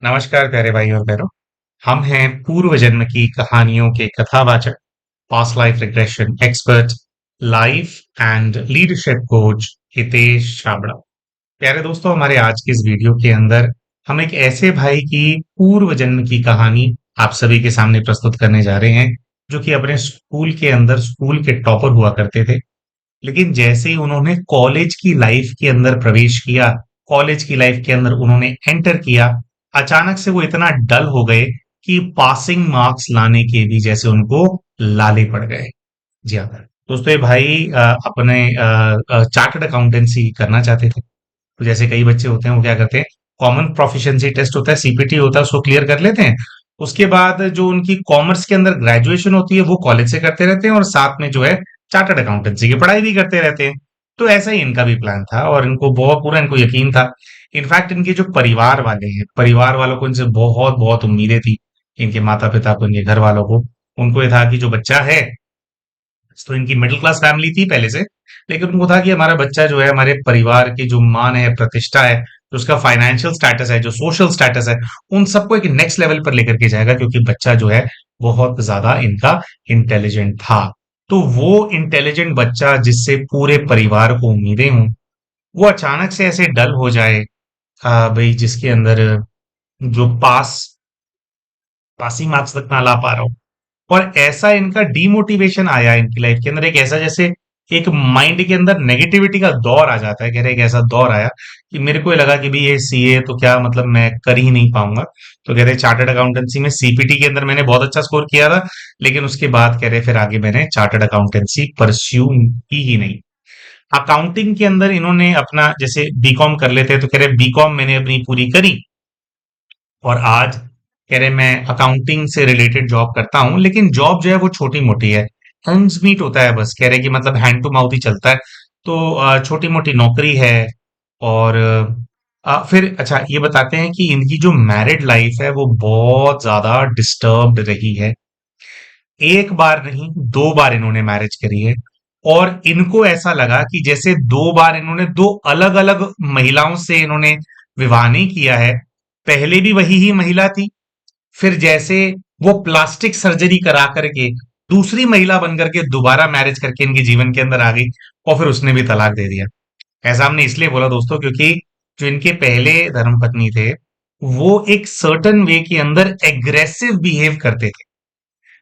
नमस्कार प्यारे भाई और बहनों। हम हैं पूर्व जन्म की कहानियों के कथावाचक, past life regression expert, life and leadership coach Hitesh Chhabra. प्यारे दोस्तों, हमारे आज की इस वीडियो के अंदर हम एक ऐसे भाई की पूर्व जन्म की कहानी आप सभी के सामने प्रस्तुत करने जा रहे हैं, जो कि अपने स्कूल के अंदर स्कूल के टॉपर हुआ करते थे। लेकिन जैसे ही उन्होंने कॉलेज की लाइफ के अंदर प्रवेश किया, कॉलेज की लाइफ के अंदर उन्होंने एंटर किया, अचानक से वो इतना डल हो गए कि पासिंग मार्क्स लाने के भी जैसे उनको लाले पड़ गए। जी हाँ दोस्तों, ये भाई अपने चार्टर्ड अकाउंटेंसी करना चाहते थे। तो जैसे कई बच्चे होते हैं वो क्या करते हैं, कॉमन प्रोफिशिएंसी टेस्ट होता है, सीपीटी होता है, उसको क्लियर कर लेते हैं। उसके बाद जो उनकी कॉमर्स के अंदर ग्रेजुएशन होती है वो कॉलेज से करते रहते हैं और साथ में जो है चार्टर्ड अकाउंटेंसी की पढ़ाई भी करते रहते हैं। तो ऐसा ही इनका भी प्लान था और इनको बहुत पूरा इनको यकीन था। इनफैक्ट इनके जो परिवार वाले हैं, परिवार वालों को इनसे बहुत बहुत उम्मीदें थी। इनके माता पिता को, इनके घर वालों को, उनको ये था कि जो बच्चा है, तो इनकी मिडिल क्लास फैमिली थी पहले से, लेकिन उनको था कि हमारा बच्चा जो है हमारे परिवार की जो मान है, प्रतिष्ठा है, जो उसका फाइनेंशियल स्टेटस है, जो सोशल स्टेटस है, उन सबको एक नेक्स्ट लेवल पर लेकर के जाएगा, क्योंकि बच्चा जो है बहुत ज्यादा इनका इंटेलिजेंट था। तो वो इंटेलिजेंट बच्चा जिससे पूरे परिवार को उम्मीदें हों, वो अचानक से ऐसे डल हो जाए, भाई जिसके अंदर जो पासिंग मार्क्स तक ना ला पा रहा हो, और ऐसा इनका डीमोटिवेशन आया इनकी लाइफ के अंदर, एक ऐसा जैसे एक माइंड के अंदर नेगेटिविटी का दौर आ जाता है। कह रहे एक ऐसा दौर आया कि मेरे को ये लगा कि भाई ये सीए तो क्या मतलब मैं कर ही नहीं पाऊंगा। तो कह रहे चार्टर्ड अकाउंटेंसी में सीपीटी के अंदर मैंने बहुत अच्छा स्कोर किया था, लेकिन उसके बाद कह रहे फिर आगे मैंने चार्टर्ड अकाउंटेंसी परस्यू की ही नहीं। अकाउंटिंग के अंदर इन्होंने अपना जैसे बीकॉम कर लेते हैं, तो कह रहे बीकॉम मैंने अपनी पूरी करी और आज कह रहे मैं अकाउंटिंग से रिलेटेड जॉब करता हूँ, लेकिन जॉब जो है वो छोटी मोटी है, हैंड्स मीट होता है बस। कह रहे कि मतलब हैंड टू माउथ ही चलता है। तो छोटी मोटी नौकरी है। और फिर अच्छा ये बताते हैं कि इनकी जो मैरिड लाइफ है वो बहुत ज्यादा डिस्टर्ब्ड रही है। एक बार नहीं, दो बार इन्होंने मैरिज करी है। और इनको ऐसा लगा कि जैसे दो बार इन्होंने दो अलग अलग महिलाओं से इन्होंने विवाह नहीं किया है, पहले भी वही ही महिला थी, फिर जैसे वो प्लास्टिक सर्जरी करा करके दूसरी महिला बन करके दोबारा मैरिज करके इनके जीवन के अंदर आ गई, और फिर उसने भी तलाक दे दिया। ऐसा हमने इसलिए बोला दोस्तों, क्योंकि जो इनके पहले धर्मपत्नी थे, वो एक सर्टन वे के अंदर एग्रेसिव बिहेव करते थे।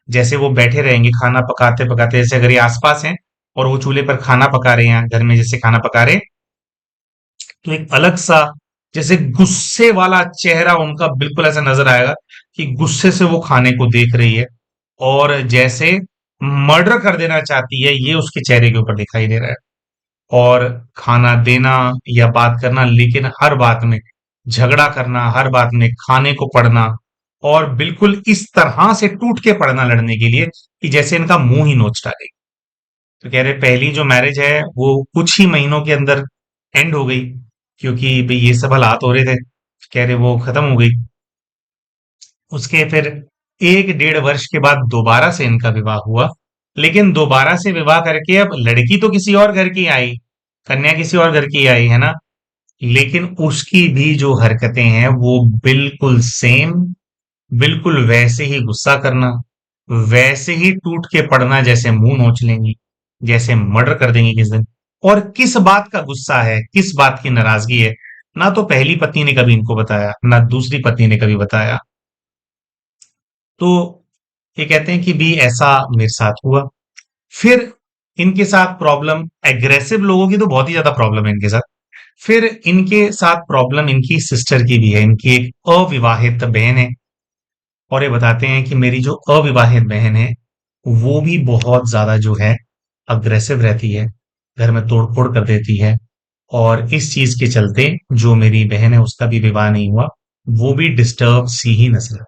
जैसे वो बैठे रहेंगे खाना पकाते पकाते, जैसे अगर ये आसपास हैं और वो चूल्हे पर खाना पका रहे हैं, घर में जैसे खाना पका रहे, तो एक अलग सा जैसे गुस्से वाला चेहरा उनका बिल्कुल ऐसा नजर आएगा कि गुस्से से वो खाने को देख रही है, और जैसे मर्डर कर देना चाहती है, ये उसके चेहरे के ऊपर दिखाई दे रहा है। और खाना देना या बात करना, लेकिन हर बात में झगड़ा करना, हर बात में खाने को पड़ना, और बिल्कुल इस तरह से टूट के पड़ना लड़ने के लिए कि जैसे इनका मुंह ही नोच डाले। तो कह रहे पहली जो मैरिज है वो कुछ ही महीनों के अंदर एंड हो गई, क्योंकि भाई ये सब हालात हो रहे थे। कह रहे वो खत्म हो गई। उसके फिर 1 डेढ़ वर्ष के बाद दोबारा से इनका विवाह हुआ, लेकिन दोबारा से विवाह करके अब लड़की तो किसी और घर की आई, कन्या किसी और घर की आई है ना, लेकिन उसकी भी जो हरकतें हैं वो बिल्कुल सेम, बिल्कुल वैसे ही गुस्सा करना, वैसे ही टूट के पड़ना, जैसे मुंह नोच लेंगी, जैसे मर्डर कर देंगी किस दिन। और किस बात का गुस्सा है, किस बात की नाराजगी है, ना तो पहली पत्नी ने कभी इनको बताया, ना दूसरी पत्नी ने कभी बताया। तो ये कहते हैं कि भी ऐसा मेरे साथ हुआ। फिर इनके साथ प्रॉब्लम, एग्रेसिव लोगों की तो बहुत ही ज्यादा प्रॉब्लम है इनके साथ। फिर इनके साथ प्रॉब्लम इनकी सिस्टर की भी है। इनकी एक अविवाहित बहन है, और ये बताते हैं कि मेरी जो अविवाहित बहन है वो भी बहुत ज्यादा जो है अग्रेसिव रहती है, घर में तोड़फोड़ कर देती है। और इस चीज के चलते जो मेरी बहन है उसका भी विवाह नहीं हुआ, वो भी डिस्टर्ब सी ही नस्ल।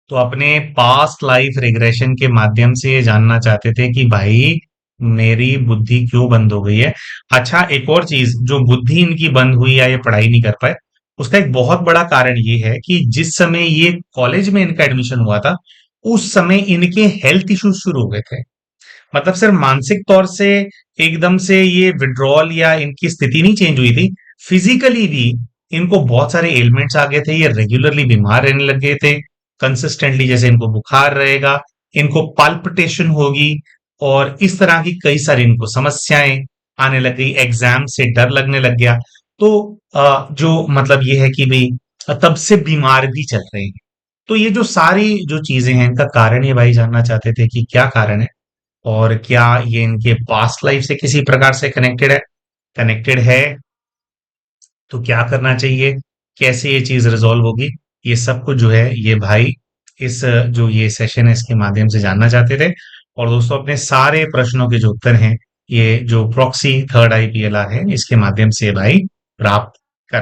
तो अपने पास्ट लाइफ रिग्रेशन के माध्यम से ये जानना चाहते थे कि भाई मेरी बुद्धि क्यों बंद हो गई है। अच्छा, एक और चीज, जो बुद्धि इनकी बंद हुई या ये पढ़ाई नहीं कर पाए, उसका एक बहुत बड़ा कारण ये है कि जिस समय ये कॉलेज में इनका एडमिशन हुआ था, उस समय इनके हेल्थ इश्यूज शुरू हो गए थे। मतलब सिर्फ मानसिक तौर से एकदम से ये विड्रॉल या इनकी स्थिति नहीं चेंज हुई थी, फिजिकली भी इनको बहुत सारे एलिमेंट्स आ गए थे, ये रेगुलरली बीमार रहने लग गए थे कंसिस्टेंटली, जैसे इनको बुखार रहेगा, इनको पल्पिटेशन होगी, और इस तरह की कई सारी इनको समस्याएं आने लग गई, एग्जाम से डर लगने लग गया। तो जो मतलब ये है कि भाई तब से बीमार भी चल रहे हैं। तो ये जो सारी जो चीजें हैं, इनका कारण ये भाई जानना चाहते थे कि क्या कारण है, और क्या ये इनके पास्ट लाइफ से किसी प्रकार से कनेक्टेड है, तो क्या करना चाहिए, कैसे ये चीज रिजॉल्व होगी, ये सब कुछ जो है ये भाई इस जो ये सेशन है इसके माध्यम से जानना चाहते थे। और दोस्तों अपने सारे प्रश्नों के जो उत्तर हैं, ये जो प्रॉक्सी थर्ड आईपीएलआर है इसके माध्यम से भाई प्राप्त कर।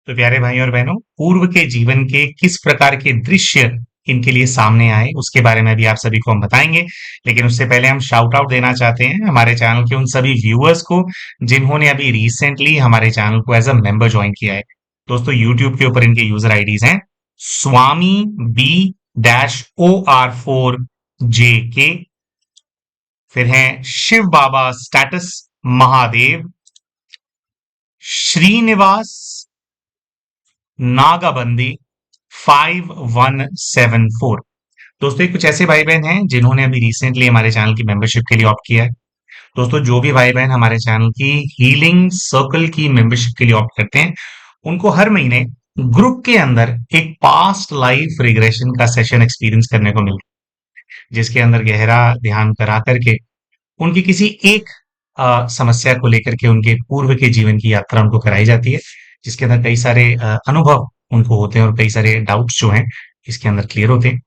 तो प्यारे भाई और बहनों, पूर्व के जीवन के किस प्रकार के दृश्य इनके लिए सामने आए उसके बारे में भी आप सभी को हम बताएंगे। लेकिन उससे पहले हम शाउट आउट देना चाहते हैं हमारे चैनल के उन सभी व्यूअर्स को जिन्होंने अभी रिसेंटली हमारे चैनल को एज अ मेंबर ज्वाइन किया है। दोस्तों यूट्यूब के ऊपर इनके यूजर आईडीज हैं स्वामी बी -OR4JK, फिर हैं शिव बाबा स्टेटस महादेव, श्रीनिवास नागाबंदी 5174। दोस्तों ये कुछ ऐसे भाई बहन हैं जिन्होंने अभी रिसेंटली हमारे चैनल की मेंबरशिप के लिए ऑप्ट किया है। दोस्तों जो भी भाई बहन हमारे चैनल की हीलिंग सर्कल की मेंबरशिप के लिए ऑप्ट करते हैं, उनको हर महीने ग्रुप के अंदर एक पास्ट लाइफ रिग्रेशन का सेशन एक्सपीरियंस करने को मिलता है, जिसके अंदर गहरा ध्यान करा करके उनकी किसी एक समस्या को लेकर के उनके पूर्व के जीवन की यात्रा उनको कराई जाती है, जिसके अंदर कई सारे अनुभव उनको होते हैं और कई सारे डाउट्स जो हैं इसके अंदर क्लियर होते हैं।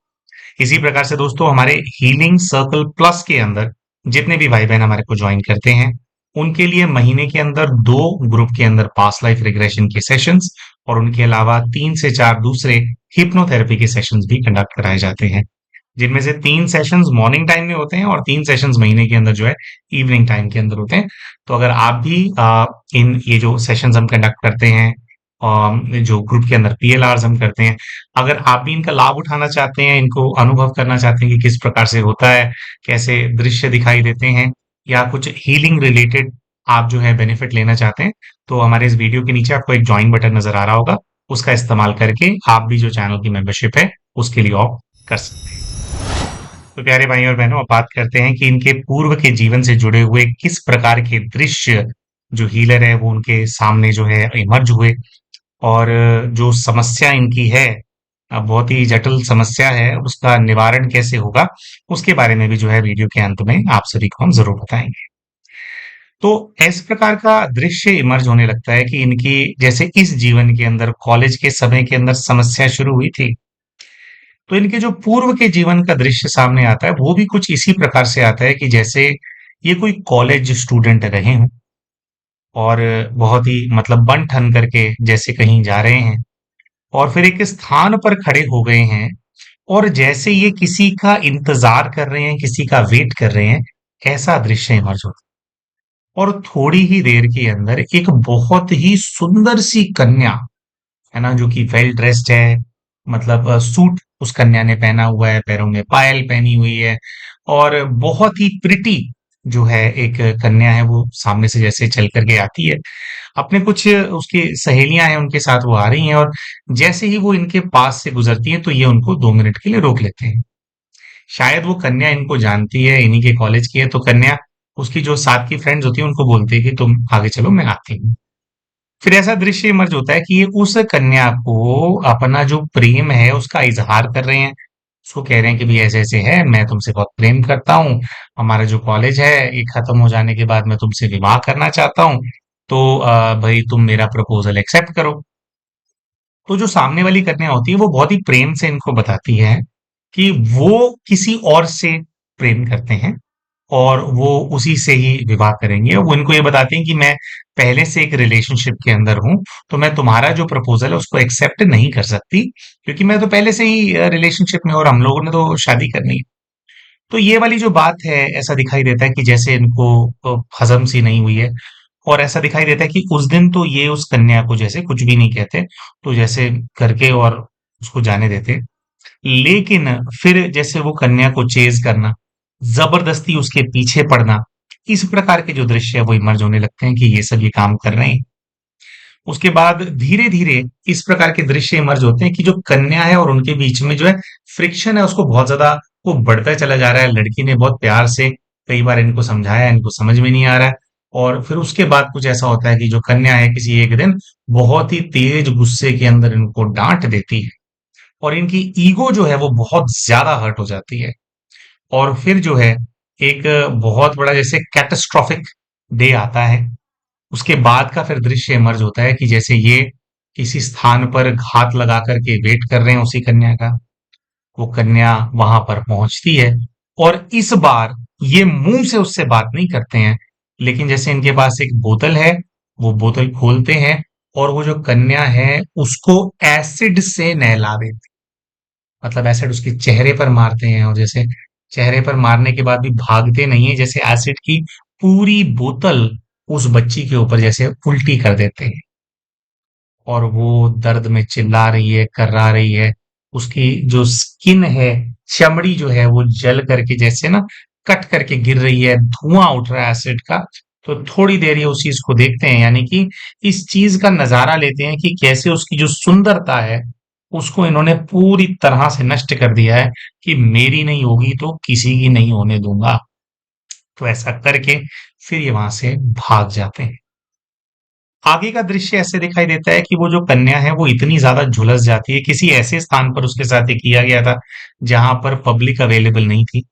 इसी प्रकार से दोस्तों हमारे हीलिंग सर्कल प्लस के अंदर जितने भी भाई बहन हमारे को ज्वाइन करते हैं, उनके लिए महीने के अंदर 2 ग्रुप के अंदर पास्ट लाइफ रिग्रेशन के सेशंस और उनके अलावा 3 से 4 दूसरे हिप्नोथेरेपी के सेशंस भी कंडक्ट कराए जाते हैं, जिनमें से 3 सेशंस मॉर्निंग टाइम में होते हैं और 3 सेशंस महीने के अंदर जो है इवनिंग टाइम के अंदर होते हैं। तो अगर आप भी इन ये जो सेशंस हम कंडक्ट करते हैं, जो ग्रुप के अंदर पीएलआर्स हम करते हैं, अगर आप भी इनका लाभ उठाना चाहते हैं, इनको अनुभव करना चाहते हैं कि किस प्रकार से होता है, कैसे दृश्य दिखाई देते हैं, या कुछ हीलिंग रिलेटेड आप जो है बेनिफिट लेना चाहते हैं, तो हमारे इस वीडियो के नीचे आपको एक ज्वाइन बटन नजर आ रहा होगा, उसका इस्तेमाल करके आप भी जो चैनल की मेंबरशिप है उसके लिए ऑप्ट कर सकते हैं। तो प्यारे भाई और बहनों, अब बात करते हैं कि इनके पूर्व के जीवन से जुड़े हुए किस प्रकार के दृश्य जो हीलर है वो उनके सामने जो है इमर्ज हुए, और जो समस्या इनकी है, बहुत ही जटिल समस्या है, उसका निवारण कैसे होगा उसके बारे में भी जो है वीडियो के अंत में आप सभी को हम जरूर बताएंगे। तो इस प्रकार का दृश्य इमर्ज होने लगता है कि इनकी जैसे इस जीवन के अंदर कॉलेज के समय के अंदर समस्या शुरू हुई थी, तो इनके जो पूर्व के जीवन का दृश्य सामने आता है वो भी कुछ इसी प्रकार से आता है कि जैसे ये कोई कॉलेज स्टूडेंट रहे हों और बहुत ही मतलब बन ठन करके जैसे कहीं जा रहे हैं, और फिर एक स्थान पर खड़े हो गए हैं, और जैसे ये किसी का इंतजार कर रहे हैं, किसी का वेट कर रहे हैं, ऐसा दृश्य इमर्ज होता है। और थोड़ी ही देर के अंदर एक बहुत ही सुंदर सी कन्या, है ना, जो कि वेल ड्रेस्ड है, मतलब सूट उस कन्या ने पहना हुआ है, पैरों में पायल पहनी हुई है, और बहुत ही प्रिटी जो है एक कन्या है, वो सामने से जैसे चल करके आती है, अपने कुछ उसकी सहेलियां हैं उनके साथ वो आ रही हैं, और जैसे ही वो इनके पास से गुजरती है तो ये उनको 2 मिनट के लिए रोक लेते हैं। शायद वो कन्या इनको जानती है, इन्हीं के कॉलेज की है, तो कन्या उसकी जो साथ की फ्रेंड्स होती है उनको बोलती है कि तुम आगे चलो, मैं आती हूँ। फिर ऐसा दृश्य इमर्ज होता है कि ये उस कन्या को अपना जो प्रेम है उसका इजहार कर रहे हैं, उसको कह रहे हैं कि भाई ऐसे ऐसे है, मैं तुमसे बहुत प्रेम करता हूँ, हमारा जो कॉलेज है ये खत्म हो जाने के बाद मैं तुमसे विवाह करना चाहता हूँ, तो भाई तुम मेरा प्रपोजल एक्सेप्ट करो। तो जो सामने वाली कन्या होती है वो बहुत ही प्रेम से इनको बताती है कि वो किसी और से प्रेम करते हैं और वो उसी से ही विवाह करेंगे। वो इनको ये बताती हैं कि मैं पहले से एक रिलेशनशिप के अंदर हूं, तो मैं तुम्हारा जो प्रपोजल है उसको एक्सेप्ट नहीं कर सकती, क्योंकि मैं तो पहले से ही रिलेशनशिप में, और हम लोगों ने तो शादी करनी है। तो ये वाली जो बात है, ऐसा दिखाई देता है कि जैसे इनको हजम सी नहीं हुई है, और ऐसा दिखाई देता है कि उस दिन तो ये उस कन्या को जैसे कुछ भी नहीं कहते, तो जैसे करके और उसको जाने देते। लेकिन फिर जैसे वो कन्या को चेज करना, जबरदस्ती उसके पीछे पड़ना, इस प्रकार के जो दृश्य है वो इमर्ज होने लगते हैं कि ये सब ये काम कर रहे हैं। उसके बाद धीरे धीरे इस प्रकार के दृश्य इमर्ज होते हैं कि जो कन्या है और उनके बीच में जो है फ्रिक्शन है उसको बहुत ज्यादा वो बढ़ता चला जा रहा है। लड़की ने बहुत प्यार से कई बार इनको समझाया, इनको समझ में नहीं आ रहा है। और फिर उसके बाद कुछ ऐसा होता है कि जो कन्या है किसी एक दिन बहुत ही तेज गुस्से के अंदर इनको डांट देती है और इनकी ईगो जो है वो बहुत ज्यादा हर्ट हो जाती है। और फिर जो है एक बहुत बड़ा जैसे कैटास्ट्रॉफिक डे आता है। उसके बाद का फिर दृश्य इमर्ज होता है कि जैसे ये किसी स्थान पर घात लगा करके वेट कर रहे हैं उसी कन्या का। वो कन्या वहां पर पहुंचती है और इस बार ये मुंह से उससे बात नहीं करते हैं, लेकिन जैसे इनके पास एक बोतल है, वो बोतल खोलते हैं और वो जो कन्या है उसको एसिड से नहला देते, मतलब एसिड उसके चेहरे पर मारते हैं। और जैसे चेहरे पर मारने के बाद भी भागते नहीं है, जैसे एसिड की पूरी बोतल उस बच्ची के ऊपर जैसे उल्टी कर देते हैं और वो दर्द में चिल्ला रही है, कर्रा रही है। उसकी जो स्किन है, चमड़ी जो है वो जल करके जैसे ना कट करके गिर रही है, धुआं उठ रहा है एसिड का। तो थोड़ी देर ये उस चीज को देखते हैं, यानी कि इस चीज का नजारा लेते हैं कि कैसे उसकी जो सुंदरता है उसको इन्होंने पूरी तरह से नष्ट कर दिया है कि मेरी नहीं होगी तो किसी की नहीं होने दूंगा। तो ऐसा करके फिर ये वहां से भाग जाते हैं। आगे का दृश्य ऐसे दिखाई देता है कि वो जो कन्या है वो इतनी ज्यादा झुलस जाती है, किसी ऐसे स्थान पर उसके साथ ये किया गया था जहां पर पब्लिक अवेलेबल नहीं थी।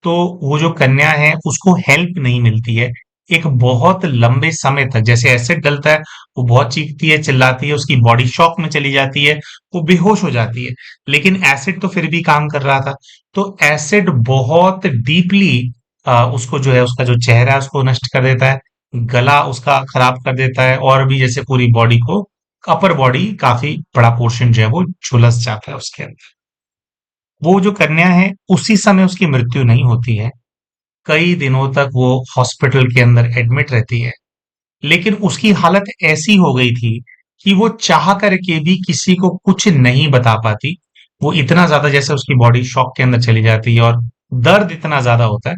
तो वो जो कन्या है उसको हेल्प नहीं मिलती है एक बहुत लंबे समय तक। जैसे एसिड डलता है वो बहुत चीखती है, चिल्लाती है, उसकी बॉडी शॉक में चली जाती है, वो बेहोश हो जाती है। लेकिन एसिड तो फिर भी काम कर रहा था। तो एसिड बहुत डीपली उसको जो है उसका जो चेहरा है उसको नष्ट कर देता है, गला उसका खराब कर देता है और भी जैसे पूरी बॉडी को, अपर बॉडी काफी बड़ा पोर्शन जो है वो झुलस जाता है उसके अंदर। वो जो कन्या है उसी समय उसकी मृत्यु नहीं होती है, कई दिनों तक वो हॉस्पिटल के अंदर एडमिट रहती है। लेकिन उसकी हालत ऐसी हो गई थी कि वो चाह करके भी किसी को कुछ नहीं बता पाती। वो इतना ज्यादा जैसे उसकी बॉडी शॉक के अंदर चली जाती है और दर्द इतना ज्यादा होता है।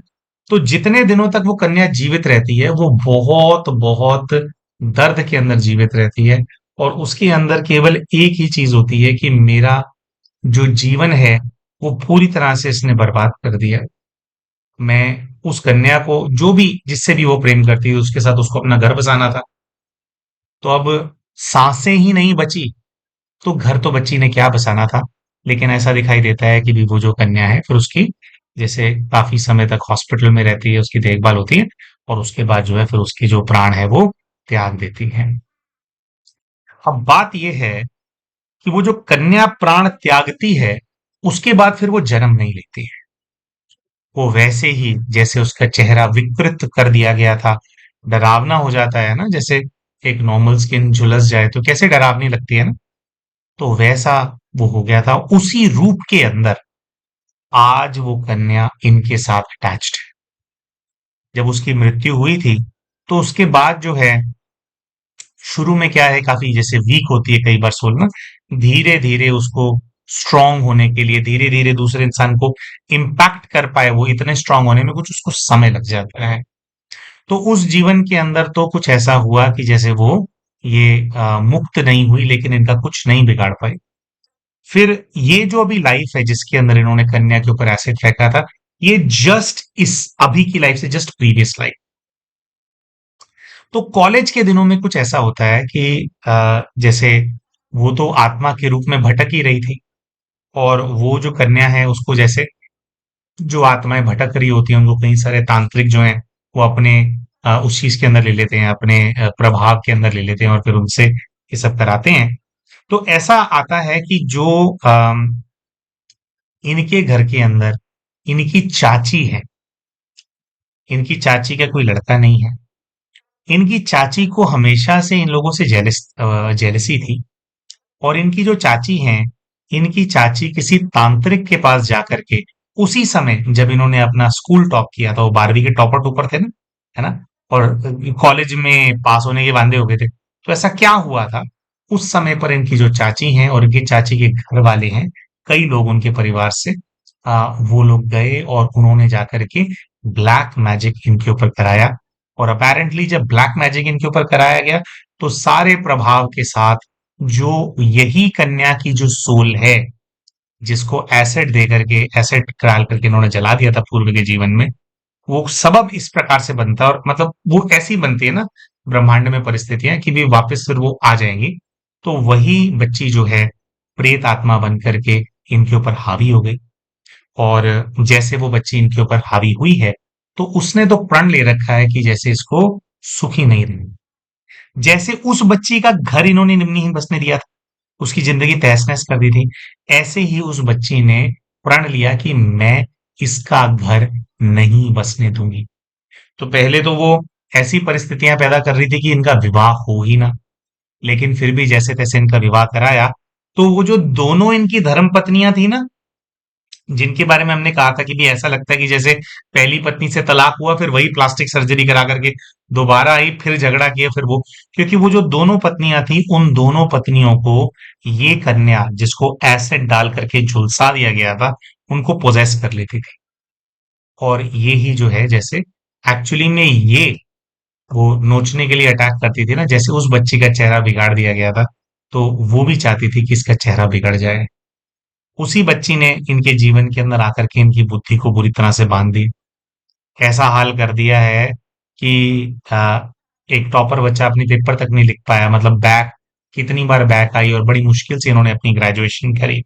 तो जितने दिनों तक वो कन्या जीवित रहती है वो बहुत बहुत दर्द के अंदर जीवित रहती है और उसके अंदर केवल एक ही चीज होती है कि मेरा जो जीवन है वो पूरी तरह से इसने बर्बाद कर दिया। मैं उस कन्या को जो भी जिससे भी वो प्रेम करती है उसके साथ उसको अपना घर बसाना था। तो अब सांसें ही नहीं बची तो घर तो बच्ची ने क्या बसाना था। लेकिन ऐसा दिखाई देता है कि भी वो जो कन्या है फिर उसकी जैसे काफी समय तक हॉस्पिटल में रहती है, उसकी देखभाल होती है और उसके बाद जो है फिर उसके जो प्राण है वो त्याग देती है। अब बात यह है कि वो जो कन्या प्राण त्यागती है उसके बाद फिर वो जन्म नहीं लेती है। वो वैसे ही जैसे उसका चेहरा विकृत कर दिया गया था, डरावना हो जाता है ना, जैसे एक नॉर्मल स्किन झुलस जाए तो कैसे डरावनी लगती है ना, तो वैसा वो हो गया था उसी रूप के अंदर। आज वो कन्या इनके साथ अटैच्ड है। जब उसकी मृत्यु हुई थी तो उसके बाद जो है शुरू में क्या है काफी जैसे वीक होती है कई बार सोल ना, धीरे धीरे उसको स्ट्रांग होने के लिए, धीरे धीरे दूसरे इंसान को इम्पैक्ट कर पाए वो इतने स्ट्रांग होने में कुछ उसको समय लग जाता है। तो उस जीवन के अंदर तो कुछ ऐसा हुआ कि जैसे वो ये मुक्त नहीं हुई लेकिन इनका कुछ नहीं बिगाड़ पाई। फिर ये जो अभी लाइफ है जिसके अंदर इन्होंने कन्या के ऊपर एसिड फेंका था, ये जस्ट इस अभी की लाइफ से जस्ट प्रीवियस लाइफ। तो कॉलेज के दिनों में कुछ ऐसा होता है कि जैसे वो तो आत्मा के रूप में भटक ही रही थी और वो जो कन्या है उसको जैसे जो आत्माएं भटक रही होती हैं उनको कई सारे तांत्रिक जो हैं वो अपने उस चीज के अंदर ले लेते हैं, अपने प्रभाव के अंदर ले लेते हैं और फिर उनसे ये सब कराते हैं। तो ऐसा आता है कि जो इनके घर के अंदर इनकी चाची है, इनकी चाची का कोई लड़का नहीं है। इनकी चाची को हमेशा से इन लोगों से जेलसी थी और इनकी जो चाची हैं, इनकी चाची किसी तांत्रिक के पास जाकर के उसी समय जब इन्होंने अपना स्कूल टॉप किया था, वो 12वीं के टॉपर टॉपर थे ना, है ना, और कॉलेज में पास होने के वांदे हो गए थे। तो ऐसा क्या हुआ था, उस समय पर इनकी जो चाची हैं और इनकी चाची के घर वाले हैं, कई लोग उनके परिवार से वो लोग गए और उन्होंने जाकर के ब्लैक मैजिक इनके ऊपर कराया। और अपेरेंटली जब ब्लैक मैजिक इनके ऊपर कराया गया तो सारे प्रभाव के साथ जो यही कन्या की जो सोल है, जिसको एसिड दे करके, एसिड डाल करके इन्होंने जला दिया था पूर्व के जीवन में, वो सबब इस प्रकार से बनता है और मतलब वो ऐसी बनती है ना ब्रह्मांड में परिस्थितियां कि भी वापस फिर वो आ जाएंगी। तो वही बच्ची जो है प्रेत आत्मा बन करके इनके ऊपर हावी हो गई। और जैसे वो बच्ची इनके ऊपर हावी हुई है तो उसने तो प्रण ले रखा है कि जैसे इसको सुखी नहीं रहना। जैसे उस बच्ची का घर इन्होंने नहीं बसने दिया था, उसकी जिंदगी तहस नहस कर दी थी, ऐसे ही उस बच्ची ने प्रण लिया कि मैं इसका घर नहीं बसने दूंगी। तो पहले तो वो ऐसी परिस्थितियां पैदा कर रही थी कि इनका विवाह हो ही ना, लेकिन फिर भी जैसे तैसे इनका विवाह कराया। तो वो जो दोनों इनकी धर्म पत्नियां थी ना, जिनके बारे में हमने कहा था कि भी ऐसा लगता है कि जैसे पहली पत्नी से तलाक हुआ फिर वही प्लास्टिक सर्जरी करा करके दोबारा आई फिर झगड़ा किया फिर वो, क्योंकि वो जो दोनों पत्नियां थी उन दोनों पत्नियों को ये कन्या जिसको एसिड डाल करके झुलसा दिया गया था उनको पोजेस कर लेती थी। और ये ही जो है जैसे एक्चुअली में ये वो नोचने के लिए अटैक करती थी ना, जैसे उस बच्ची का चेहरा बिगाड़ दिया गया था तो वो भी चाहती थी कि इसका चेहरा बिगड़ जाए। उसी बच्ची ने इनके जीवन के अंदर आकर के इनकी बुद्धि को बुरी तरह से बांध दी। ऐसा हाल कर दिया है कि एक टॉपर बच्चा अपनी पेपर तक नहीं लिख पाया, मतलब बैक कितनी बार बैक आई और बड़ी मुश्किल से इन्होंने अपनी ग्रेजुएशन करी।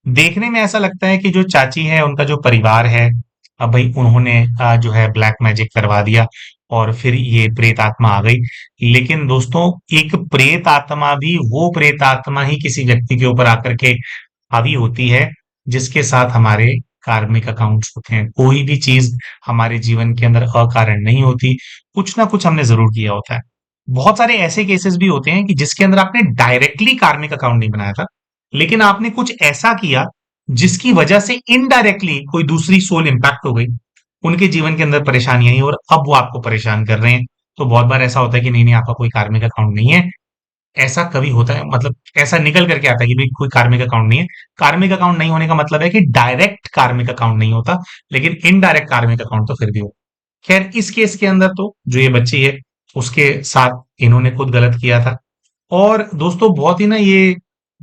देखने में ऐसा लगता है कि जो चाची है उनका जो परिवार है, अब भाई उन्होंने जो है ब्लैक मैजिक करवा दिया और फिर ये प्रेत आत्मा आ गई। लेकिन दोस्तों एक प्रेत आत्मा भी वो प्रेत आत्मा ही किसी व्यक्ति के ऊपर आकर के हावी होती है जिसके साथ हमारे कार्मिक अकाउंट्स होते हैं। कोई भी चीज हमारे जीवन के अंदर अकारण नहीं होती, कुछ ना कुछ हमने जरूर किया होता है। बहुत सारे ऐसे केसेस भी होते हैं कि जिसके अंदर आपने डायरेक्टली कार्मिक अकाउंट नहीं बनाया था, लेकिन आपने कुछ ऐसा किया जिसकी वजह से इनडायरेक्टली कोई दूसरी सोल इंपैक्ट हो गई, उनके जीवन के अंदर परेशानियां आई और अब वो आपको परेशान कर रहे हैं। तो बहुत बार ऐसा होता है कि नहीं नहीं आपका कोई कार्मिक अकाउंट नहीं है। ऐसा कभी होता है, मतलब ऐसा निकल करके आता है कि भाई कोई कार्मिक अकाउंट नहीं है। कार्मिक अकाउंट नहीं होने का मतलब है कि डायरेक्ट कार्मिक अकाउंट नहीं होता, लेकिन इनडायरेक्ट कार्मिक अकाउंट तो फिर भी हो। खैर इस केस के अंदर तो जो ये बच्ची है उसके साथ इन्होंने खुद गलत किया था। और दोस्तों बहुत ही ना ये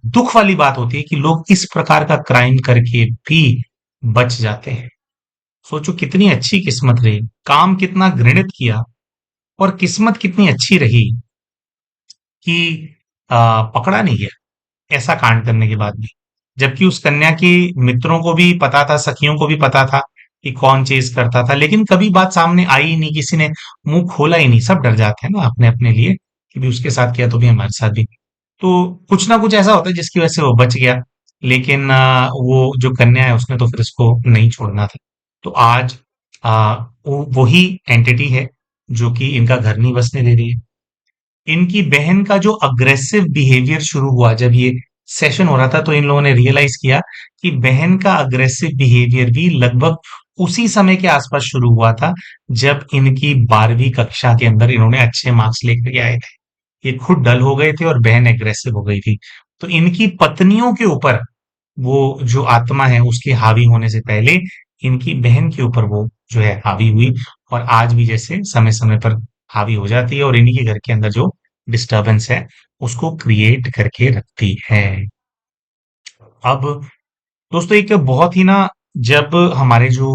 दुख वाली बात होती है कि लोग इस प्रकार का क्राइम करके भी बच जाते हैं। सोचो कितनी अच्छी किस्मत रही, काम कितना घृणित किया और किस्मत कितनी अच्छी रही कि पकड़ा नहीं गया ऐसा कांड करने के बाद भी। जबकि उस कन्या की मित्रों को भी पता था, सखियों को भी पता था कि कौन चीज करता था, लेकिन कभी बात सामने आई ही नहीं, किसी ने मुंह खोला ही नहीं। सब डर जाते हैं ना अपने अपने लिए कि भी उसके साथ किया तो भी हमारे साथ भी। तो कुछ ना कुछ ऐसा होता है जिसकी वजह से वो बच गया। लेकिन वो जो कन्या है उसने तो फिर इसको नहीं छोड़ना था। तो आज वही एंटिटी है जो कि इनका घर नहीं बसने दे रही है। इनकी बहन का जो अग्रेसिव बिहेवियर शुरू हुआ जब ये सेशन हो रहा था, तो इन लोगों ने रियलाइज किया कि बहन का अग्रेसिव बिहेवियर भी लगभग उसी समय के आसपास शुरू हुआ था जब इनकी 12वीं कक्षा के अंदर इन्होंने अच्छे मार्क्स लेकर के आए थे। ये खुद डल हो गए थे और बहन एग्रेसिव हो गई थी। तो इनकी पत्नियों के ऊपर वो जो आत्मा है उसके हावी होने से पहले इनकी बहन के ऊपर वो जो है हावी हुई और आज भी जैसे समय समय पर हावी हो जाती है और इन्हीं के घर के अंदर जो डिस्टरबेंस है उसको क्रिएट करके रखती है। अब दोस्तों एक बहुत ही ना, जब हमारे जो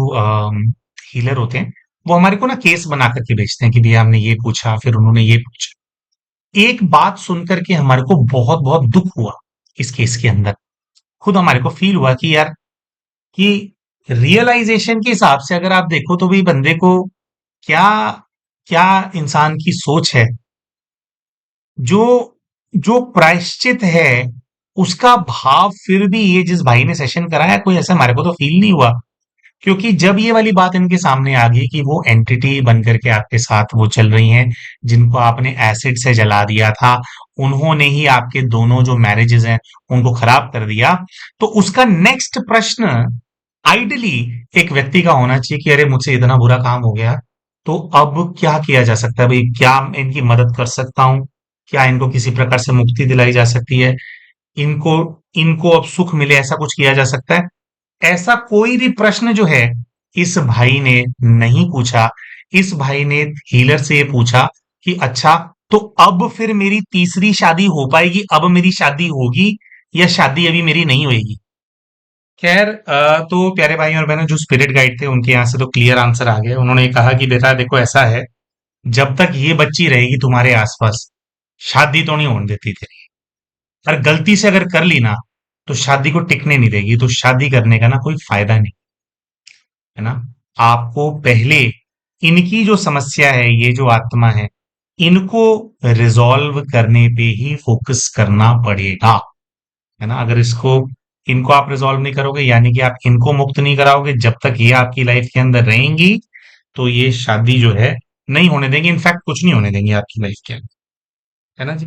हीलर होते हैं वो हमारे को ना केस बना करके भेजते हैं कि भैया हमने ये पूछा फिर उन्होंने ये पूछा। एक बात सुन करके हमारे को बहुत बहुत दुख हुआ इस केस के अंदर। खुद हमारे को फील हुआ कि यार कि रियलाइजेशन के हिसाब से अगर आप देखो तो भी बंदे को क्या क्या इंसान की सोच है। जो जो प्रायश्चित है उसका भाव फिर भी ये जिस भाई ने सेशन कराया कोई ऐसा हमारे को तो फील नहीं हुआ। क्योंकि जब ये वाली बात इनके सामने आ गई कि वो एंटिटी बन करके आपके साथ वो चल रही हैं जिनको आपने एसिड से जला दिया था, उन्होंने ही आपके दोनों जो मैरिजेस हैं उनको खराब कर दिया। तो उसका नेक्स्ट प्रश्न आइडली एक व्यक्ति का होना चाहिए कि अरे मुझसे इतना बुरा काम हो गया, तो अब क्या किया जा सकता है भाई, क्या मैं इनकी मदद कर सकता हूँ, क्या इनको किसी प्रकार से मुक्ति दिलाई जा सकती है, इनको इनको अब सुख मिले ऐसा कुछ किया जा सकता है। ऐसा कोई भी प्रश्न जो है इस भाई ने नहीं पूछा। इस भाई ने हीलर से ये पूछा कि अच्छा, तो अब फिर मेरी तीसरी शादी हो पाएगी, अब मेरी शादी होगी या शादी अभी मेरी नहीं होगी? खैर, तो प्यारे भाई और बहनों, जो स्पिरिट गाइड थे उनके यहाँ से तो क्लियर आंसर आ गया। उन्होंने कहा कि बेटा देखो, ऐसा है, जब तक ये बच्ची रहेगी तुम्हारे आसपास, शादी तो नहीं होने देती तेरी। और गलती से अगर कर ली ना, तो शादी को टिकने नहीं देगी, तो शादी करने का ना कोई फायदा नहीं, है ना। आपको पहले इनकी जो समस्या है, ये जो आत्मा है, इनको रिजॉल्व करने पे ही फोकस करना पड़ेगा, है ना। अगर इनको आप रिजॉल्व नहीं करोगे, यानी कि आप इनको मुक्त नहीं कराओगे, जब तक ये आपकी लाइफ के अंदर रहेंगी, तो ये शादी जो है नहीं होने देंगे। इनफैक्ट कुछ नहीं होने देंगे आपकी लाइफ के अंदर, है ना जी।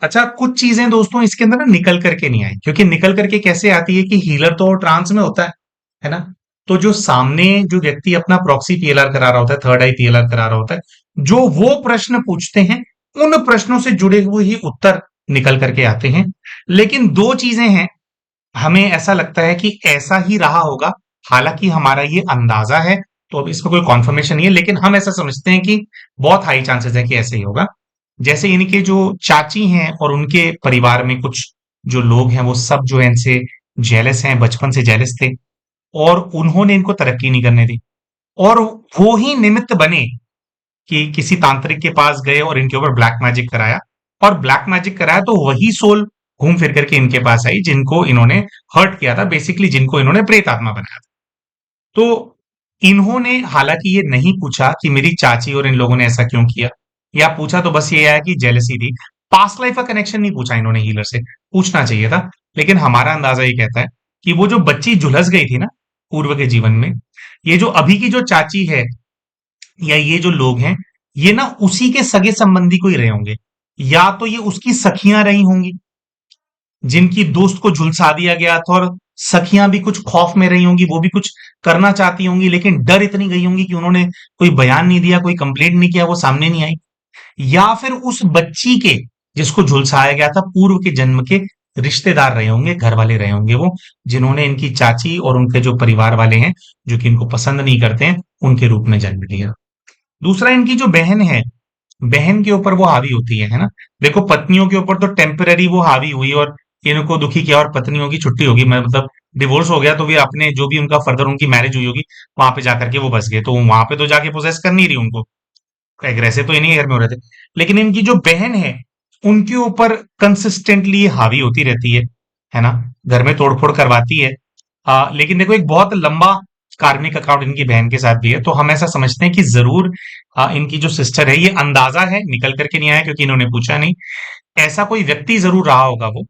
अच्छा, कुछ चीजें दोस्तों इसके अंदर ना निकल करके नहीं आई, क्योंकि निकल करके कैसे आती है कि हीलर तो ट्रांस में होता है ना। तो जो सामने जो व्यक्ति अपना प्रॉक्सी पीएलआर करा रहा होता है, थर्ड आई पीएलआर करा रहा होता है, जो वो प्रश्न पूछते हैं, उन प्रश्नों से जुड़े हुए ही उत्तर निकल करके आते हैं। लेकिन दो चीजें हैं, हमें ऐसा लगता है कि ऐसा ही रहा होगा, हालांकि हमारा ये अंदाजा है, तो अब इसमें कोई कॉन्फर्मेशन नहीं है, लेकिन हम ऐसा समझते हैं कि बहुत हाई चांसेस है कि ऐसे ही होगा। जैसे इनके जो चाची हैं और उनके परिवार में कुछ जो लोग हैं, वो सब जो है इनसे जेलस हैं, बचपन से जेलस थे, और उन्होंने इनको तरक्की नहीं करने दी, और वो ही निमित्त बने कि किसी तांत्रिक के पास गए और इनके ऊपर ब्लैक मैजिक कराया, और ब्लैक मैजिक कराया तो वही सोल घूम फिर करके इनके पास आई जिनको इन्होंने हर्ट किया था, बेसिकली जिनको इन्होंने प्रेत आत्मा बनाया था। तो इन्होंने हालांकि ये नहीं पूछा कि मेरी चाची और इन लोगों ने ऐसा क्यों किया, या पूछा तो बस ये आया कि जेलसी थी। पास्ट लाइफ का कनेक्शन नहीं पूछा इन्होंने हीलर से, पूछना चाहिए था। लेकिन हमारा अंदाजा ये कहता है कि वो जो बच्ची झुलस गई थी ना पूर्व के जीवन में, ये जो अभी की जो चाची है या ये जो लोग हैं, ये ना उसी के सगे संबंधी को ही रहे होंगे, या तो ये उसकी सखियां रही होंगी जिनकी दोस्त को झुलसा दिया गया था, और सखियां भी कुछ खौफ में रही होंगी, वो भी कुछ करना चाहती होंगी, लेकिन डर इतनी गई होंगी कि उन्होंने कोई बयान नहीं दिया, कोई कंप्लेंट नहीं किया, वो सामने नहीं आई। या फिर उस बच्ची के जिसको झुलसाया गया था, पूर्व के जन्म के रिश्तेदार रहे होंगे, घर वाले रहे होंगे वो, जिन्होंने इनकी चाची और उनके जो परिवार वाले हैं, जो कि इनको पसंद नहीं करते हैं, उनके रूप में जन्म लिया। दूसरा, इनकी जो बहन है, बहन के ऊपर वो हावी होती है ना। देखो, पत्नियों के ऊपर तो टेम्पररी वो हावी हुई और इनको दुखी किया, और पत्नियों की छुट्टी होगी, मतलब डिवोर्स हो गया, तो वे अपने जो भी उनका फर्दर उनकी मैरिज हुई होगी, वहां पे जाकर के वो बस गए, तो वहां पे तो जाके प्रोसेस कर नहीं रही उनको, एग्रेसिव तो इन्हीं घर में हो रहे थे। लेकिन इनकी जो बहन है, उनके ऊपर कंसिस्टेंटली हावी होती रहती है ना, घर में तोड़फोड़ करवाती है। लेकिन देखो, एक बहुत लंबा कार्मिक अकाउंट इनकी बहन के साथ भी है, तो हम ऐसा समझते हैं कि जरूर इनकी जो सिस्टर है, ये अंदाजा है, निकल करके नहीं आया क्योंकि इन्होंने पूछा नहीं, ऐसा कोई व्यक्ति जरूर रहा होगा वो,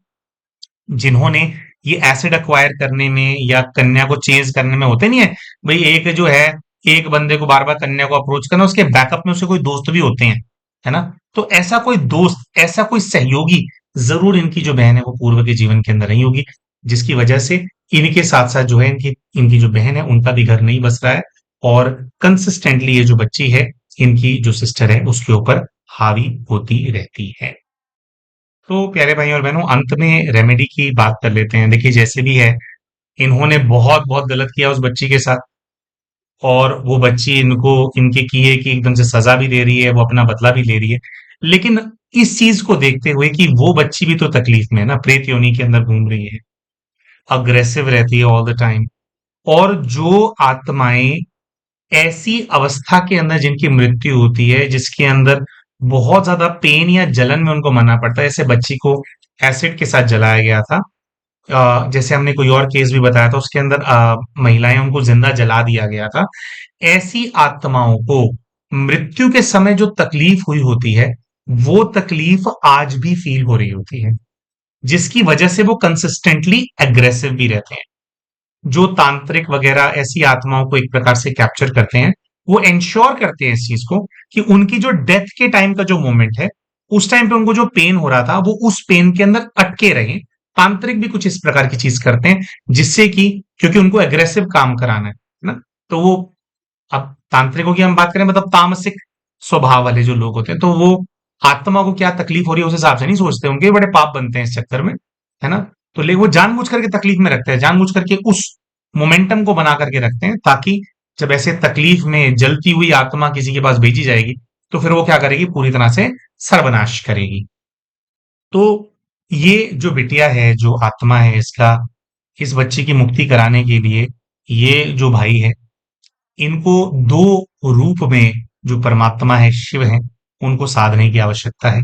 जिन्होंने ये एसिड अक्वायर करने में या कन्या को चेंज करने में, होते नहीं है भाई, एक जो है, एक बंदे को बार बार कन्या को अप्रोच करना, उसके बैकअप में उसके कोई दोस्त भी होते हैं, है ना। तो ऐसा कोई दोस्त, ऐसा कोई सहयोगी जरूर इनकी जो बहन है वो पूर्व के जीवन के अंदर रही होगी, जिसकी वजह से इनके साथ साथ जो है, इनकी इनकी जो बहन है उनका भी घर नहीं बस रहा है, और कंसिस्टेंटली ये जो बच्ची है, इनकी जो सिस्टर है, उसके ऊपर हावी होती रहती है। तो प्यारे भाई और बहनों, अंत में रेमेडी की बात कर लेते हैं। देखिए, जैसे भी है, इन्होंने बहुत बहुत गलत किया उस बच्ची के साथ, और वो बच्ची इनको इनके किए की एकदम से सजा भी दे रही है, वो अपना बदला भी ले रही है। लेकिन इस चीज को देखते हुए कि वो बच्ची भी तो तकलीफ में है ना, प्रेत योनि के अंदर घूम रही है, अग्रेसिव रहती है ऑल द टाइम, और जो आत्माएं ऐसी अवस्था के अंदर जिनकी मृत्यु होती है, जिसके अंदर बहुत ज्यादा पेन या जलन में उनको मरना पड़ता है, जैसे बच्ची को एसिड के साथ जलाया गया था, जैसे हमने कोई और केस भी बताया था, उसके अंदर महिलाएं, उनको जिंदा जला दिया गया था। ऐसी आत्माओं को मृत्यु के समय जो तकलीफ हुई होती है, वो तकलीफ आज भी फील हो रही होती है, जिसकी वजह से वो कंसिस्टेंटली एग्रेसिव भी रहते हैं। जो तांत्रिक वगैरह ऐसी आत्माओं को एक प्रकार से कैप्चर करते हैं, वो इंश्योर करते हैं इस चीज को कि उनकी जो डेथ के टाइम का जो मोमेंट है, उस टाइम पे उनको जो पेन हो रहा था, वो उस पेन के अंदर अटके रहे। तांत्रिक भी कुछ इस प्रकार की चीज करते हैं, जिससे कि, क्योंकि उनको एग्रेसिव काम कराना है ना, तो वो, अब तांत्रिकों की हम बात करें, मतलब तामसिक स्वभाव वाले जो लोग होते हैं, तो वो आत्मा को क्या तकलीफ हो रही है उस हिसाब से नहीं सोचते, उनके भी बड़े पाप बनते हैं इस चक्कर में, है ना। तो ले वो जानबूझ करके तकलीफ में रखते हैं, जानबूझ करके उस मोमेंटम को बना करके रखते हैं, ताकि जब ऐसे तकलीफ में जलती हुई आत्मा किसी के पास भेजी जाएगी, तो फिर वो क्या करेगी, पूरी तरह से सर्वनाश करेगी। तो ये जो बिटिया है, जो आत्मा है, इसका इस बच्चे की मुक्ति कराने के लिए ये जो भाई है, इनको दो रूप में, जो परमात्मा है, शिव है, उनको साधने की आवश्यकता है।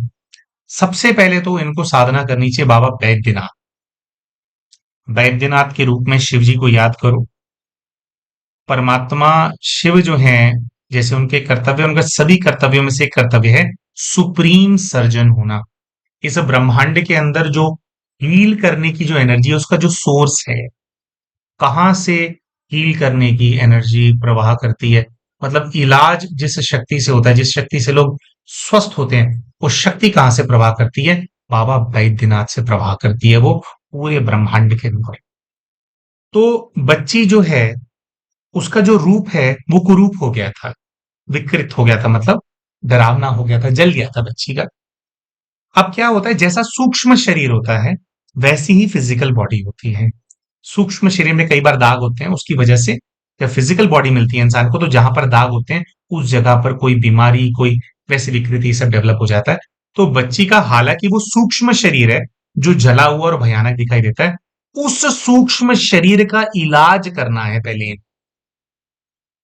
सबसे पहले तो इनको साधना करनी चाहिए बाबा बैद्यनाथ। बैद्यनाथ के रूप में शिव जी को याद करो। परमात्मा शिव जो हैं, जैसे उनके कर्तव्य, उनका सभी कर्तव्यों में से एक कर्तव्य है सुप्रीम सर्जन होना। इस ब्रह्मांड के अंदर जो हील करने की जो एनर्जी है, उसका जो सोर्स है, कहाँ से हील करने की एनर्जी प्रवाह करती है, मतलब इलाज जिस शक्ति से होता है, जिस शक्ति से लोग स्वस्थ होते हैं, वो शक्ति कहाँ से प्रवाह करती है, बाबा बैद्यनाथ से प्रवाह करती है, वो पूरे ब्रह्मांड के अंदर। तो बच्ची जो है, उसका जो रूप है वो कुरूप हो गया था, विकृत हो गया था, मतलब डरावना हो गया था, जल गया था बच्ची का। अब क्या होता है, जैसा सूक्ष्म शरीर होता है, वैसी ही फिजिकल बॉडी होती है। सूक्ष्म शरीर में कई बार दाग होते हैं, उसकी वजह से जब फिजिकल बॉडी मिलती है इंसान को, तो जहां पर दाग होते हैं उस जगह पर कोई बीमारी, कोई वैसी विकृति सब डेवलप हो जाता है। तो बच्ची का, हालांकि वो सूक्ष्म शरीर है जो जला हुआ और भयानक दिखाई देता है, उस सूक्ष्म शरीर का इलाज करना है पहले।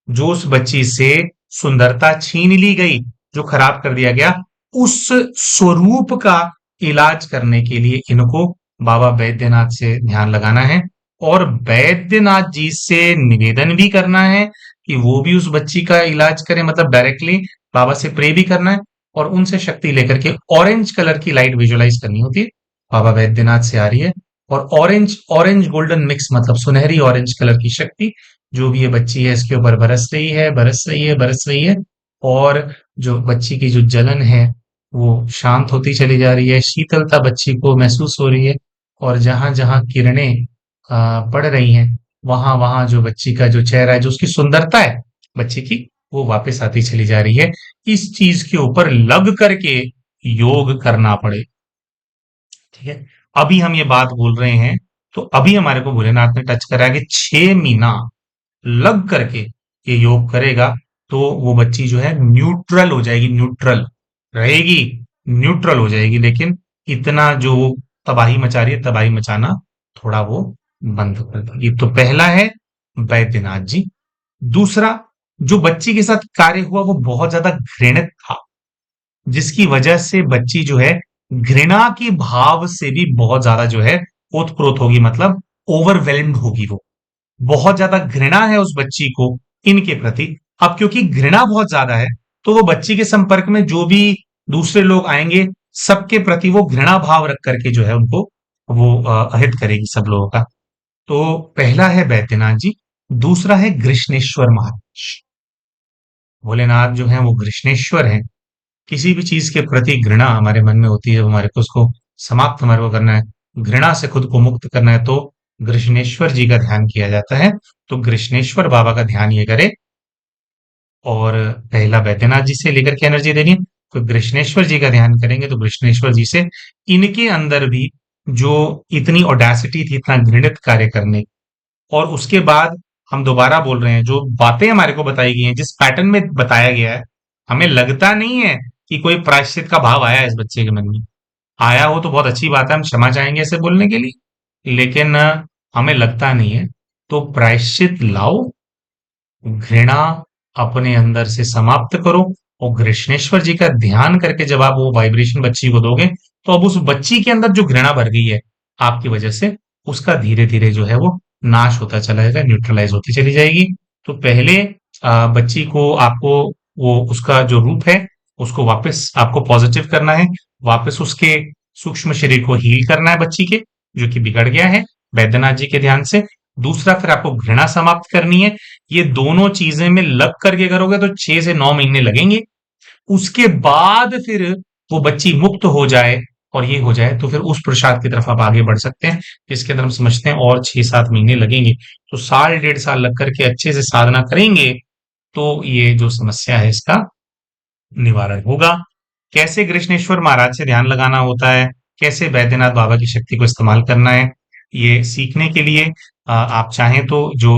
जो उस बच्ची से सुंदरता छीन ली गई, जो खराब कर दिया गया, उस स्वरूप का इलाज करने के लिए इनको बाबा बैद्यनाथ से ध्यान लगाना है, और बैद्यनाथ जी से निवेदन भी करना है कि वो भी उस बच्ची का इलाज करें, मतलब डायरेक्टली बाबा से प्रे भी करना है, और उनसे शक्ति लेकर के ऑरेंज कलर की लाइट विजुअलाइज करनी होती है, बाबा बैद्यनाथ से आ रही है, और ऑरेंज ऑरेंज गोल्डन मिक्स, मतलब सुनहरी ऑरेंज कलर की शक्ति जो भी ये बच्ची है इसके ऊपर बरस रही है, बरस रही है, बरस रही है। और जो बच्ची की जो जलन है वो शांत होती चली जा रही है, शीतलता बच्ची को महसूस हो रही है, और जहां जहां किरणें पड़ रही हैं, वहां वहां जो बच्ची का जो चेहरा है, जो उसकी सुंदरता है बच्ची की, वो वापस आती चली जा रही है। इस चीज के ऊपर लग करके योग करना पड़े। ठीक है, अभी हम ये बात बोल रहे हैं, तो अभी हमारे को भोलेनाथ ने टच करा है कि 6 महीना लग करके ये योग करेगा, तो वो बच्ची जो है न्यूट्रल हो जाएगी, न्यूट्रल रहेगी, न्यूट्रल हो जाएगी। लेकिन इतना जो वो तबाही मचा रही है, तबाही मचाना थोड़ा वो बंद कर देगी। तो पहला है बैद्यनाथ जी। दूसरा, जो बच्ची के साथ कार्य हुआ वो बहुत ज्यादा घृणित था, जिसकी वजह से बच्ची जो है घृणा की भाव से भी बहुत ज्यादा जो है ओतप्रोत होगी, मतलब ओवरवेल्म्ड होगी। वो बहुत ज्यादा घृणा है उस बच्ची को इनके प्रति। अब क्योंकि घृणा बहुत ज्यादा है, तो वो बच्ची के संपर्क में जो भी दूसरे लोग आएंगे, सबके प्रति वो घृणा भाव रख करके जो है उनको वो अहित करेगी सब लोगों का। तो पहला है बैद्यनाथ जी। दूसरा है कृष्णेश्वर महाराज। भोलेनाथ जो है वो कृष्णेश्वर है। किसी भी चीज के प्रति घृणा हमारे मन में होती है, हमारे को उसको समाप्त हमारे को करना है, घृणा से खुद को मुक्त करना है, तो कृष्णेश्वर जी का ध्यान किया जाता है। तो कृष्णेश्वर बाबा का ध्यान ये करे, और पहला बैद्यनाथ जी से लेकर के एनर्जी देनी है, तो कृष्णेश्वर जी का ध्यान करेंगे, तो कृष्णेश्वर जी से इनके अंदर भी जो इतनी ओडेसिटी थी, इतना घृणित कार्य करने, और उसके बाद हम दोबारा बोल रहे हैं, जो बातें हमारे को बताई गई हैं, जिस पैटर्न में बताया गया है, हमें लगता नहीं है कि कोई प्रायश्चित का भाव आया है इस बच्चे के मन में। आया हो तो बहुत अच्छी बात है, हम क्षमा चाहेंगे ऐसे बोलने के लिए, लेकिन हमें लगता नहीं है। तो प्रायश्चित लाओ, घृणा अपने अंदर से समाप्त करो, और कृष्णेश्वर जी का ध्यान करके जब आप वो वाइब्रेशन बच्ची को दोगे, तो अब उस बच्ची के अंदर जो घृणा भर गई है आपकी वजह से, उसका धीरे धीरे जो है वो नाश होता चला जाएगा, न्यूट्रलाइज होती चली जाएगी। तो पहले बच्ची को आपको वो उसका जो रूप है उसको वापस आपको पॉजिटिव करना है, वापस उसके सूक्ष्म शरीर को हील करना है बच्ची के, जो कि बिगड़ गया है वैद्यनाथ जी के ध्यान से। दूसरा, फिर आपको घृणा समाप्त करनी है। ये दोनों चीजें में लग करके करोगे तो 6 से 9 महीने लगेंगे। उसके बाद फिर वो बच्ची मुक्त हो जाए और ये हो जाए, तो फिर उस प्रसाद की तरफ आप आगे बढ़ सकते हैं, जिसके अंदर हम समझते हैं और 6-7 महीने लगेंगे। तो साल 1.5 साल लग करके अच्छे से साधना करेंगे, तो ये जो समस्या है इसका निवारण होगा। कैसे कृष्णेश्वर महाराज से ध्यान लगाना होता है, कैसे बैद्यनाथ बाबा की शक्ति को इस्तेमाल करना है, ये सीखने के लिए आप चाहें तो जो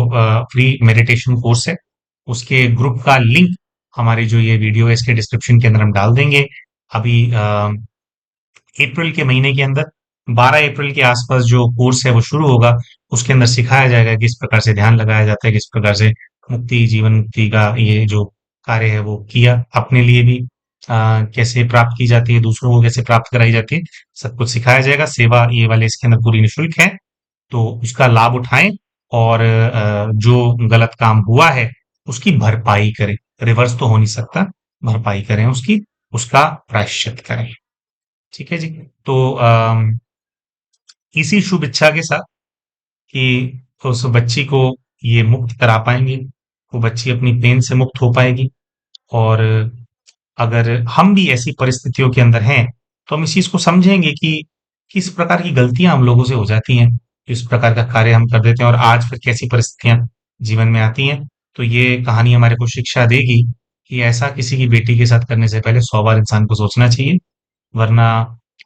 फ्री मेडिटेशन कोर्स है, उसके ग्रुप का लिंक हमारी जो ये वीडियो है इसके डिस्क्रिप्शन के अंदर हम डाल देंगे। अभी अप्रैल के महीने के अंदर 12 अप्रैल के आसपास जो कोर्स है वो शुरू होगा। उसके अंदर सिखाया जाएगा किस प्रकार से ध्यान लगाया जाता है, किस प्रकार से मुक्ति, जीवन मुक्ति का ये जो कार्य है वो किया अपने लिए भी कैसे प्राप्त की जाती है, दूसरों को कैसे प्राप्त कराई जाती है, सब कुछ सिखाया जाएगा। सेवा ये वाले इसके अंदर पूरी निःशुल्क है, तो उसका लाभ उठाएं और जो गलत काम हुआ है उसकी भरपाई करें। रिवर्स तो हो नहीं सकता, भरपाई करें उसकी, उसका प्रायश्चित करें। ठीक है जी। तो इसी शुभ इच्छा के साथ कि उस बच्ची को ये मुक्त करा पाएंगे, वो बच्ची अपनी पेन से मुक्त हो पाएगी। और अगर हम भी ऐसी परिस्थितियों के अंदर हैं तो हम इस चीज को समझेंगे कि किस प्रकार की गलतियां हम लोगों से हो जाती हैं, किस प्रकार का कार्य हम कर देते हैं और आज फिर कैसी परिस्थितियां जीवन में आती हैं। तो ये कहानी हमारे को शिक्षा देगी कि ऐसा किसी की बेटी के साथ करने से पहले 100 बार इंसान को सोचना चाहिए। वरना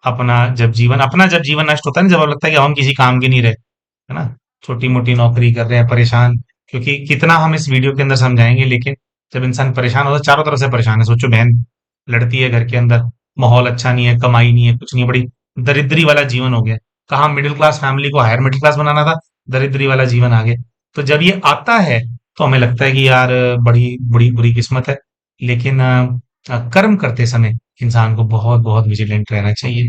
अपना जब जीवन नष्ट होता है ना, जब लगता है कि हम किसी काम के नहीं रहे, है ना, छोटी मोटी नौकरी कर रहे हैं परेशान। क्योंकि कितना हम इस वीडियो के अंदर समझाएंगे, लेकिन जब इंसान परेशान होता है, चारों तरफ से परेशान है। सोचो बहन लड़ती है घर के अंदर, माहौल अच्छा नहीं है, कमाई नहीं है, कुछ नहीं है, बड़ी दरिद्री वाला जीवन हो गया। कहाँ मिडिल क्लास फैमिली को हायर मिडिल क्लास बनाना था, दरिद्री वाला जीवन आ गया। तो जब ये आता है तो हमें लगता है कि यार बड़ी बड़ी बुरी किस्मत है। लेकिन कर्म करते समय इंसान को बहुत बहुत विजिलेंट रहना चाहिए।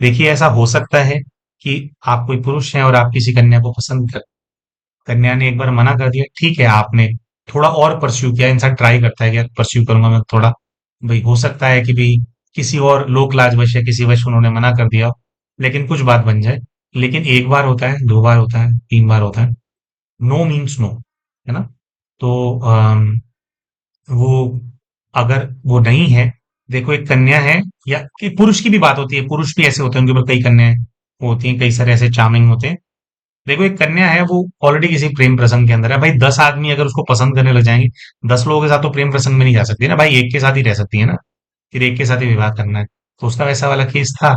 देखिए ऐसा हो सकता है कि आप कोई पुरुष हैं और आप किसी कन्या को पसंद कर, कन्या ने एक बार मना कर दिया, ठीक है, आपने थोड़ा और परस्यू किया। इंसान ट्राई करता है कि यार परस्यू करूंगा मैं थोड़ा, भाई हो सकता है कि भाई किसी और लोक लाजवश या किसी वश उन्होंने मना कर दिया, लेकिन कुछ बात बन जाए। लेकिन एक बार होता है, दो बार होता है, तीन बार होता है, नो मीन्स नो, है ना। तो वो अगर वो नहीं है, देखो एक कन्या है, या कि पुरुष की भी बात होती है, पुरुष भी ऐसे होते हैं, उनके ऊपर कई कन्याएं होती हैं, कई सारे ऐसे चार्मिंग होते हैं। देखो एक कन्या है, वो ऑलरेडी किसी प्रेम प्रसंग के अंदर है। भाई 10 आदमी अगर उसको पसंद करने लग जाएंगे, 10 लोगों के साथ तो प्रेम प्रसंग में नहीं जा सकती ना भाई, एक के साथ ही रह सकती है ना, फिर एक के साथ ही विवाह करना है। तो उसका वैसा वाला केस था।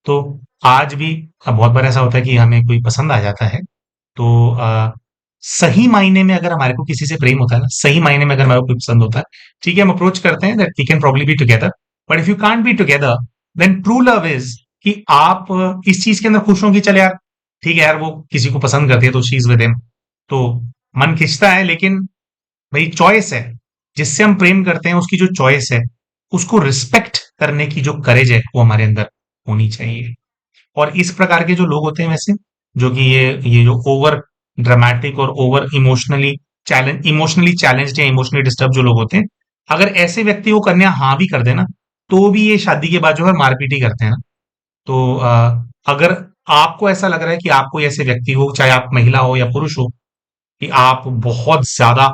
तो आज भी अब बहुत बार ऐसा होता है कि हमें कोई पसंद आ जाता है, तो सही मायने में अगर हमारे को किसी से प्रेम होता है ना, सही मायने में अगर हमारे को कोई पसंद होता है, ठीक है, हम अप्रोच करते हैं that we can probably be together. But if you can't be together, then true love is कि आप इस चीज के अंदर खुश हो कि चले यार, ठीक है यार, वो किसी को पसंद करती है तो शी इज विद हिम, तो मन खिंचता है, लेकिन भाई चॉइस है। जिससे हम प्रेम करते हैं उसकी जो चॉइस है, उसको रिस्पेक्ट करने की जो करेज है वो हमारे अंदर होनी चाहिए। और इस प्रकार के जो लोग होते हैं वैसे, जो कि ये जो ओवर ड्रामेटिक और ओवर इमोशनली चैलेंज्ड या इमोशनली डिस्टर्ब जो लोग होते हैं, अगर ऐसे व्यक्ति को कन्या हाँ भी कर देना, तो भी ये शादी के बाद जो है मारपीट ही करते हैं ना। तो अगर आपको ऐसा लग रहा है कि आप कोई ऐसे व्यक्ति हो, चाहे आप महिला हो या पुरुष हो, कि आप बहुत ज्यादा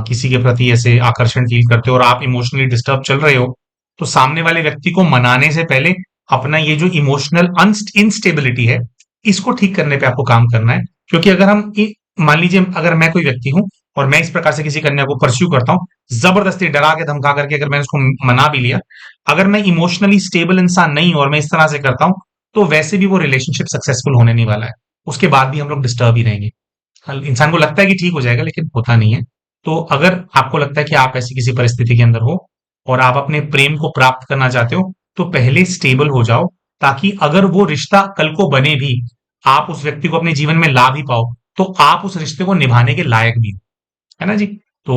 किसी के प्रति ऐसे आकर्षण फील करते हो और आप इमोशनली डिस्टर्ब चल रहे हो, तो सामने वाले व्यक्ति को मनाने से पहले अपना ये जो इमोशनल इनस्टेबिलिटी है, इसको ठीक करने पे आपको काम करना है। क्योंकि अगर मान लीजिए अगर मैं कोई व्यक्ति हूं और मैं इस प्रकार से किसी कन्या को परस्यू करता हूं, जबरदस्ती डरा के धमका करके अगर मैंने उसको मना भी लिया, अगर मैं इमोशनली स्टेबल इंसान नहीं हूं और मैं इस तरह से करता हूं, तो वैसे भी वो रिलेशनशिप सक्सेसफुल होने नहीं वाला है। उसके बाद भी हम लोग डिस्टर्ब ही रहेंगे। इंसान को लगता है कि ठीक हो जाएगा, लेकिन होता नहीं है। तो अगर आपको लगता है कि आप ऐसी किसी परिस्थिति के अंदर हो और आप अपने प्रेम को प्राप्त करना चाहते हो, तो पहले स्टेबल हो जाओ, ताकि अगर वो रिश्ता कल को बने भी, आप उस व्यक्ति को अपने जीवन में ला भी पाओ, तो आप उस रिश्ते को निभाने के लायक भी हो, है ना जी। तो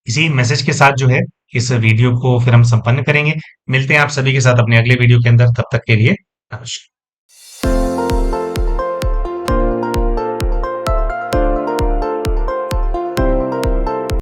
इसी मैसेज के साथ जो है इस वीडियो को फिर हम संपन्न करेंगे। मिलते हैं आप सभी के साथ अपने अगले वीडियो के अंदर, तब तक के लिए नमस्कार।